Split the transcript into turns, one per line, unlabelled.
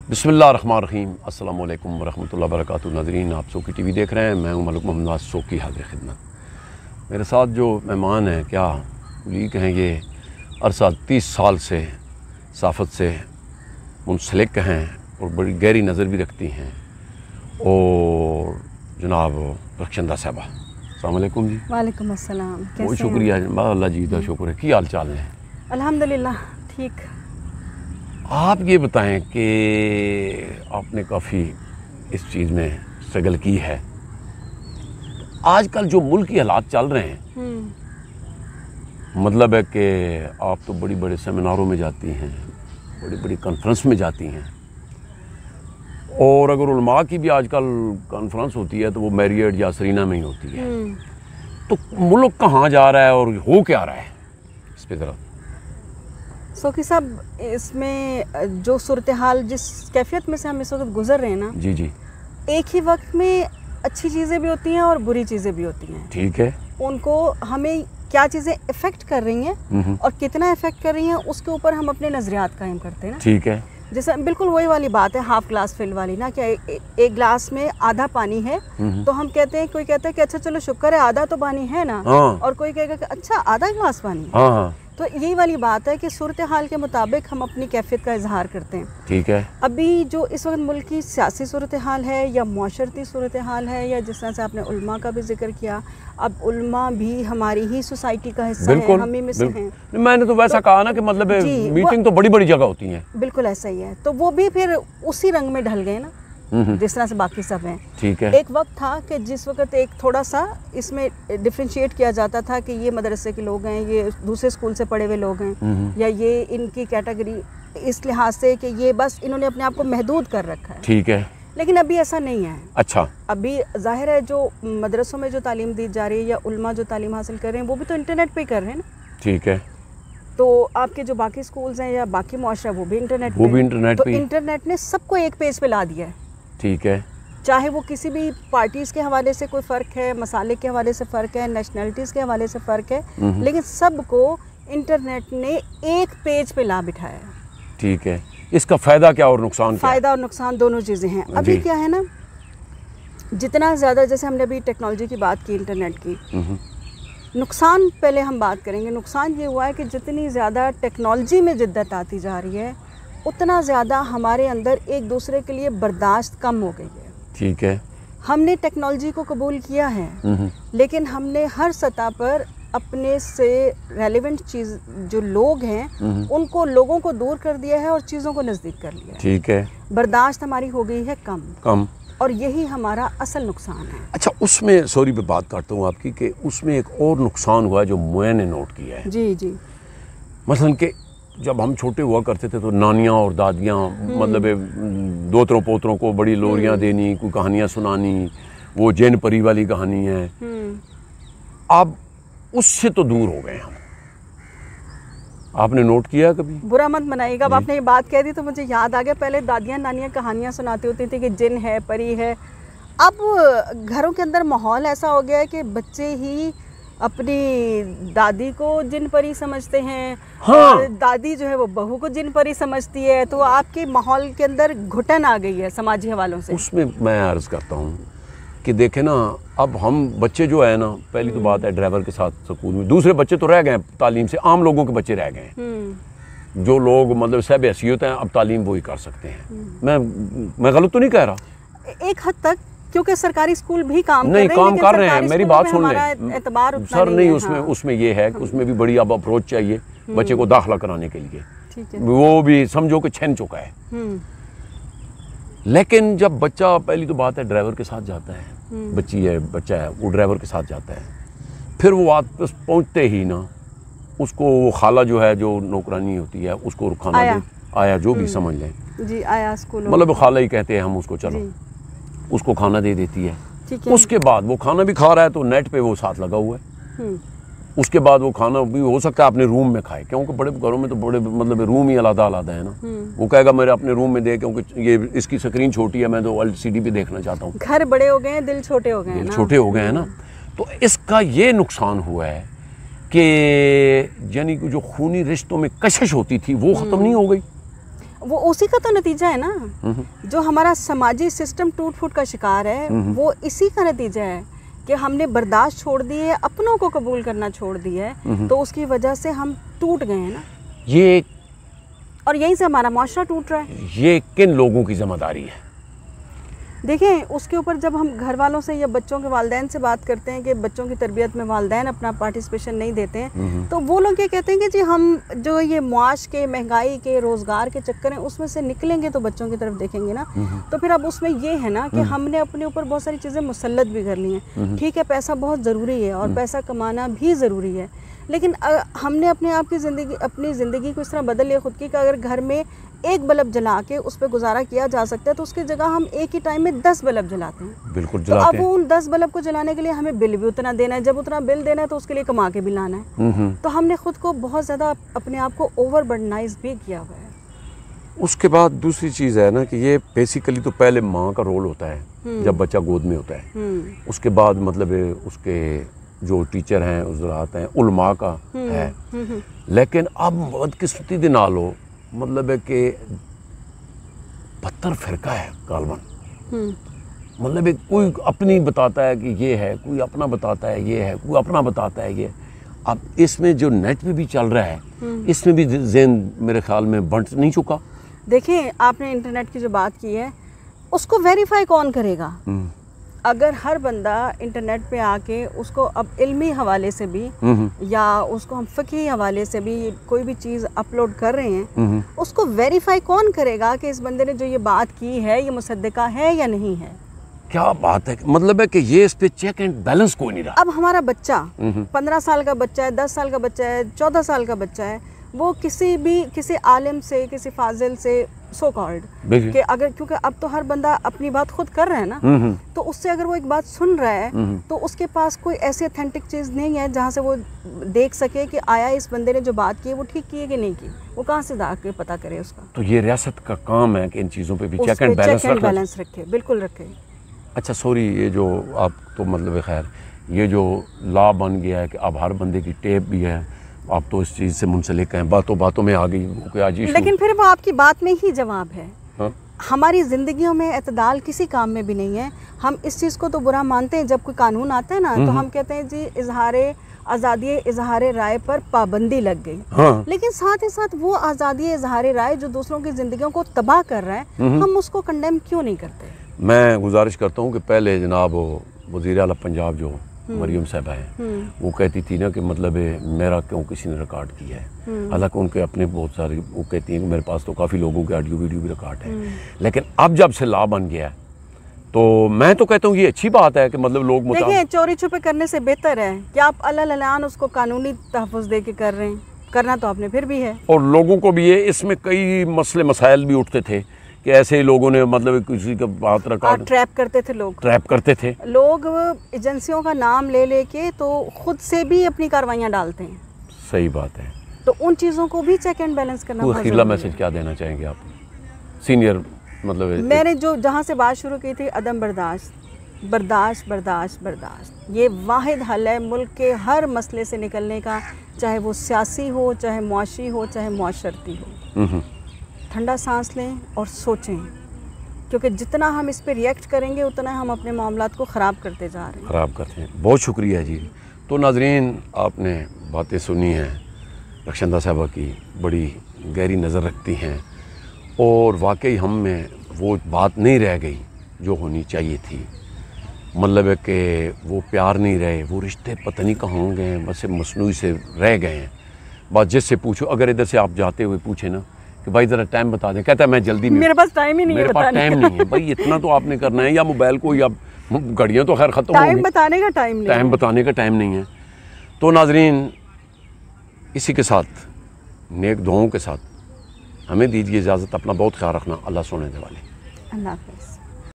बिस्मिल्लाहिर्रहमानिर्रहीम अस्सलामु अलैकुम वरहमतुल्लाहि वबरकातुहू। नाज़रीन, आप सोकी टीवी देख रहे हैं। मैं हूं मलिक मोहम्मद नवाज़ सोकी, हाज़िर खिदमत। मेरे साथ जो मेहमान हैं, क्या ये कहें, ये अरसा 30 साल से साफ़त से मुंसलिक हैं और बड़ी गहरी नज़र भी रखती हैं, और जनाब रक्षंदा साहबा। अस्सलाम वालेकुम जी।
वालेकुम अस्सलाम।
बहुत शुक्रिया। अल्लाह जी का शुक्र है। की हाल चाल है?
अल्हम्दुलिल्लाह ठीक।
आप ये बताएं कि आपने काफ़ी इस चीज़ में स्ट्रगल की है। आजकल जो मुल्क की हालात चल रहे हैं, मतलब है कि आप तो बड़ी बड़े सेमिनारों में जाती हैं, बड़ी बड़ी कॉन्फ्रेंस में जाती हैं, और अगर उलमा की भी आजकल कॉन्फ्रेंस होती है तो वो मैरियट या सरीना में ही होती है। तो मुल्क कहाँ जा रहा है और हो क्या रहा है, इस पे ज़रा।
सोकी साहब, इसमें जो सूरत हाल, जिस कैफियत में से हम इस वक्त गुजर रहे हैं ना,
जी जी,
एक ही वक्त में अच्छी चीज़ें भी होती हैं और बुरी चीज़ें भी होती हैं।
ठीक है।
उनको हमें क्या चीज़ें इफ़ेक्ट कर रही हैं और कितना इफ़ेक्ट कर रही हैं, उसके ऊपर हम अपने नज़रियात कायम करते हैं ना।
ठीक है।
जैसे बिल्कुल वही वाली बात है, हाफ ग्लास फिल वाली ना, क्या एक ग्लास में आधा पानी है तो हम कहते हैं, कोई कहता है कि अच्छा चलो शुक्र है आधा तो पानी है ना, और कोई कहेगा कि अच्छा आधा ग्लास पानी है।
हाँ।
तो यही वाली बात है कि सूरत हाल के मुताबिक हम अपनी कैफियत का इजहार करते हैं।
ठीक है।
अभी जो इस वक्त मुल्क की सियासी सूरत हाल है या माशरती सूरत हाल है, या जिस तरह से आपने उल्मा का भी जिक्र किया, अब उल्मा भी हमारी ही सोसाइटी का हिस्सा है, हम ही में से हैं।
मैंने तो वैसा कहा ना कि मतलब मीटिंग तो बड़ी बड़ी जगह होती है।
बिल्कुल ऐसा ही है। तो वो भी फिर उसी रंग में ढल गए ना, जिस तरह से बाकी सब हैं। ठीक है। एक वक्त था कि जिस वक्त एक थोड़ा सा इसमें डिफरेंशिएट किया जाता था कि ये मदरसे के लोग हैं, ये दूसरे स्कूल से पढ़े हुए लोग हैं, या ये इनकी कैटेगरी इस लिहाज से कि ये बस इन्होंने अपने आप को महदूद कर रखा है। ठीक है। लेकिन अभी ऐसा नहीं है। अच्छा। अभी जाहिर है जो मदरसों में जो तालीम दी जा रही है या उल्मा जो तालीम हासिल कर रहे हैं, वो भी तो इंटरनेट पे कर रहे हैं ना। ठीक है। तो आपके जो बाकी स्कूल्स हैं या बाकी मुआशरा, वो भी इंटरनेट पे। तो इंटरनेट ने सबको एक पेज पे ला दिया है। ठीक है। चाहे वो किसी भी पार्टीज़ के हवाले से कोई फ़र्क है, मसाले के हवाले से फ़र्क है, नेशनलिटीज़ के हवाले से फ़र्क है, लेकिन सबको इंटरनेट ने एक पेज पे ला बिठाया है। ठीक है। इसका फ़ायदा क्या और नुकसान क्या? फ़ायदा और नुकसान दोनों चीज़ें हैं। अभी क्या है ना, जितना ज़्यादा, जैसे हमने अभी टेक्नोलॉजी की बात की, इंटरनेट की, नुकसान पहले हम बात करेंगे। नुकसान ये हुआ है कि जितनी ज़्यादा टेक्नोलॉजी में जिद्दत आती जा रही है, उतना ज़्यादा हमारे अंदर एक दूसरे के लिए बर्दाश्त कम हो गई है। ठीक है। हमने टेक्नोलॉजी को कबूल किया है, लेकिन हमने हर सतह पर अपने से रेलेवेंट चीज़ जो लोग हैं, उनको लोगों को दूर कर दिया है और चीज़ों को नज़दीक कर लिया है। ठीक है। बर्दाश्त हमारी हो गई है कम, और यही हमारा असल नुकसान है। अच्छा, उसमें सॉरी पे बात करता हूँ आपकी, कि उसमें एक और नुकसान हुआ है जो मैंने नोट किया है। जी जी। मसलन कि जब हम छोटे हुआ करते थे तो नानियाँ और दादियाँ, मतलब दोतरों पोतरों को बड़ी लोरियाँ देनी, कोई कहानियाँ सुनानी, वो जैन परी वाली कहानी है। अब उससे तो दूर हो गए हम। आपने नोट किया कभी? बुरा मत मनाइएगा, अब आपने ये बात कह दी तो मुझे याद आ गया, पहले दादियाँ नानियाँ कहानियाँ सुनाती होती थी कि जिन है, परी है। अब घरों के अंदर माहौल ऐसा हो गया है कि बच्चे ही अपनी दादी को जिन परी समझते हैं। हाँ। और दादी जो है वो बहू को जिन परी समझती है। तो आपके माहौल के अंदर घुटन आ गई है समाजी हवालों से। उसमें मैं अर्ज़ करता हूँ कि देखें ना, अब हम बच्चे जो है ना, पहली तो बात है ड्राइवर के साथ स्कूल में, दूसरे बच्चे तो रह गए तालीम से, आम लोगों के बच्चे रह गए हैं। जो लोग मतलब सब हैसियत हैं, अब तालीम वही कर सकते हैं। मैं गलत तो नहीं कह रहा? एक हद तक, क्योंकि सरकारी स्कूल भी काम कर रहे हैं। मेरी बात सुन लें सर। नहीं, उसमें ये है कि उसमें भी बड़ी अब अप्रोच चाहिए बच्चे को दाखिला कराने के लिए। ठीक है। वो भी समझो कि छिन चुका है। लेकिन जब बच्चा, पहली तो बात है ड्राइवर के साथ जाता है, बच्चा है वो ड्राइवर के साथ जाता है, फिर वो वापस पहुंचते ही ना उसको वो खाला जो है, जो नौकरानी होती है, उसको खाना आया जो भी समझ लें जी, आया स्कूल, मतलब खाला ही कहते हैं हम उसको, चलो उसको खाना दे देती है। उसके बाद वो खाना भी खा रहा है तो नेट पे वो साथ लगा हुआ है। उसके बाद वो खाना भी हो सकता है अपने रूम में खाए, क्योंकि बड़े घरों में तो बड़े मतलब रूम ही अलग अलग है ना। वो कहेगा मेरे अपने रूम में दे, क्योंकि ये इसकी स्क्रीन छोटी है, मैं तो LCD पे देखना चाहता हूँ। घर बड़े हो गए हैं, दिल छोटे हो गए हैं, छोटे हो गए हैं ना। तो इसका ये नुकसान हुआ है कि यानी कि जो खूनी रिश्तों में कशिश होती थी वो ख़त्म नहीं हो गई। वो उसी का तो नतीजा है ना, जो हमारा समाजी सिस्टम टूट फूट का शिकार है, वो इसी का नतीजा है कि हमने बर्दाश्त छोड़ दी है, अपनों को कबूल करना छोड़ दिया है, तो उसकी वजह से हम टूट गए हैं ना।
ये
और यहीं से हमारा माशरा टूट रहा है।
ये किन लोगों की जिम्मेदारी है?
देखें, उसके ऊपर जब हम घर वालों से या बच्चों के वालिदैन से बात करते हैं कि बच्चों की तरबियत में वालिदैन अपना पार्टिसिपेशन नहीं देते हैं, तो वो लोग ये कहते हैं कि जी हम जो ये मुआश के, महंगाई के, रोज़गार के चक्कर हैं उसमें से निकलेंगे तो बच्चों की तरफ देखेंगे ना। तो फिर अब उसमें ये है ना कि हमने अपने ऊपर बहुत सारी चीज़ें मुसल्लत भी कर ली हैं। ठीक है, पैसा बहुत ज़रूरी है और पैसा कमाना भी ज़रूरी है, लेकिन हमने अपने आप की अपनी ज़िंदगी को इस तरह बदल लिया खुद की कि अगर घर में एक बल्ब जला के उस पर गुजारा किया जा सकता है तो उसकी जगह हम एक ही टाइम में 10 बल्ब जलाते हैं।
बिल्कुल
तो अब उन 10 बल्ब को जलाने के लिए हमें बिल भी उतना देना है, जब उतना बिल देना है तो उसके लिए कमा के भी लाना है। तो हमने खुद को बहुत ज़्यादा अपने आप को ओवरबर्डनाइज भी किया हुआ है।
उसके बाद दूसरी चीज़ है ना कि ये बेसिकली तो पहले माँ का रोल होता है जब बच्चा गोद में होता है, उसके बाद मतलब उसके जो टीचर हैं उज़रात हैं, उलमा का है। लेकिन अब बदकिस्मती दे नाल हो मतलब है कि बदतर फिरका है गालबन। मतलब एक कोई अपनी बताता है कि ये है, कोई अपना बताता है ये है, कोई अपना बताता है ये। अब इसमें जो नेट पे भी चल रहा है, इसमें भी ज़हन मेरे ख्याल में बंट नहीं चुका।
देखिए, आपने इंटरनेट की जो बात की है उसको वेरीफाई कौन करेगा? अगर हर बंदा इंटरनेट पे आके उसको अब इल्मी हवाले से भी या उसको हम फ़िक़ही हवाले से भी कोई भी चीज़ अपलोड कर रहे हैं, उसको वेरीफाई कौन करेगा कि इस बंदे ने जो ये बात की है ये मुसद्दिका है या नहीं है?
क्या बात है, मतलब है कि ये इस पे चेक एंड बैलेंस कोई नहीं रहा।
अब हमारा बच्चा 15 साल का बच्चा है, 10 साल का बच्चा है, 14 साल का बच्चा है, वो किसी आलिम से, किसी फाजिल से सो कॉल्ड कि अगर, क्योंकि अब तो हर बंदा अपनी बात खुद कर रहा है ना, तो उससे अगर वो एक बात सुन रहा है तो उसके पास कोई ऐसी ऑथेंटिक चीज़ नहीं है जहाँ से वो देख सके कि आया इस बंदे ने जो बात की है वो ठीक की है कि नहीं की। वो कहाँ से जाके पता करे उसका?
तो ये रियासत का काम है कि इन चीज़ों पे भी चेक एंड
बैलेंस रखे। बिल्कुल रखे।
अच्छा सॉरी, ये जो आप तो मतलब खैर ये जो लॉ बन गया है कि अब हर बंदे की टेप भी है, आप तो इस चीज़ से मुंसलिक हैं, बातों में आ गई कि आज
लेकिन फिर वो आपकी बात में ही जवाब है।
हाँ?
हमारी ज़िंदगियों में एतदाल किसी काम में भी नहीं है। हम इस चीज़ को तो बुरा मानते हैं, जब कोई कानून आता है ना तो हम कहते हैं जी इजहार राय पर पाबंदी लग गई।
हाँ?
लेकिन साथ ही साथ वो आज़ादी इजहार राय जो दूसरों की ज़िंदगियों को तबाह कर रहा है, हम उसको कंडेम क्यों नहीं करते?
मैं गुजारिश करता हूँ कि पहले जनाब वज़ीर आला पंजाब जो मरियम साहबा हैं, वो कहती थी ना कि मतलब मेरा क्यों किसी ने रिकॉर्ड किया है। हालांकि उनके अपने बहुत सारे, वो कहती हैं कि मेरे पास तो काफ़ी लोगों के ऑडियो वीडियो भी रिकॉर्ड है। लेकिन अब जब से लॉ बन गया है तो मैं तो कहता हूँ ये अच्छी बात है कि मतलब लोग
देखिए, चोरी छुपे करने से बेहतर है कि आप अल्लाह उसको कानूनी तहफ़्फ़ुज़ दे के कर रहे हैं। करना तो आपने फिर भी है।
और लोगों को भी ये, इसमें कई मसले मसाइल भी उठते थे कि ऐसे ही लोगों ने मतलब किसी का बात रखा,
ट्रैप करते थे लोग, लोग एजेंसियों का नाम ले लेके तो खुद से भी अपनी कार्रवाइयाँ डालते हैं।
सही बात है।
तो उन चीज़ों को भी चेक एंड बैलेंस करना बहुत
अखीरला मैसेज क्या देना चाहेंगे आप सीनियर? मतलब
मैंने जो जहाँ से बात शुरू की थी, अदम बर्दाश्त, बर्दाश्त बर्दाश्त बर्दाश्त, ये वाहिद हल है मुल्क के हर मसले से निकलने का, चाहे वो सियासी हो, चाहे मुआशी हो, चाहे मुआशरती हो। ठंडा सांस लें और सोचें, क्योंकि जितना हम इस पे रिएक्ट करेंगे उतना हम अपने मामलात को ख़राब करते जा रहे हैं।
ख़राब करते हैं। बहुत शुक्रिया जी। तो नाज़रीन, आपने बातें सुनी हैं, रक्षंदा साहबा की बड़ी गहरी नज़र रखती हैं और वाकई हम में वो बात नहीं रह गई जो होनी चाहिए थी। मतलब है कि वो प्यार नहीं रहे, वो रिश्ते पता नहीं कहाँ हो गए हैं, बस मसनूई से रह गए हैं। बात जिससे पूछो, अगर इधर से आप जाते हुए पूछे ना कि भाई ज़रा टाइम बता दें, कहता है मैं जल्दी में,
मेरे पास टाइम ही नहीं है,
मेरे पास टाइम नहीं है। भाई इतना तो आपने करना है, या मोबाइल को, या घड़ियाँ तो खैर ख़त्म हो गई,
टाइम बताने का टाइम नहीं है।
तो नाज़रीन, इसी के साथ नेक दुआओं के साथ हमें दीजिए इजाज़त। अपना बहुत ख्याल रखना। अल्लाह सोने दे वाले।
अल्लाह हाफ़िज़।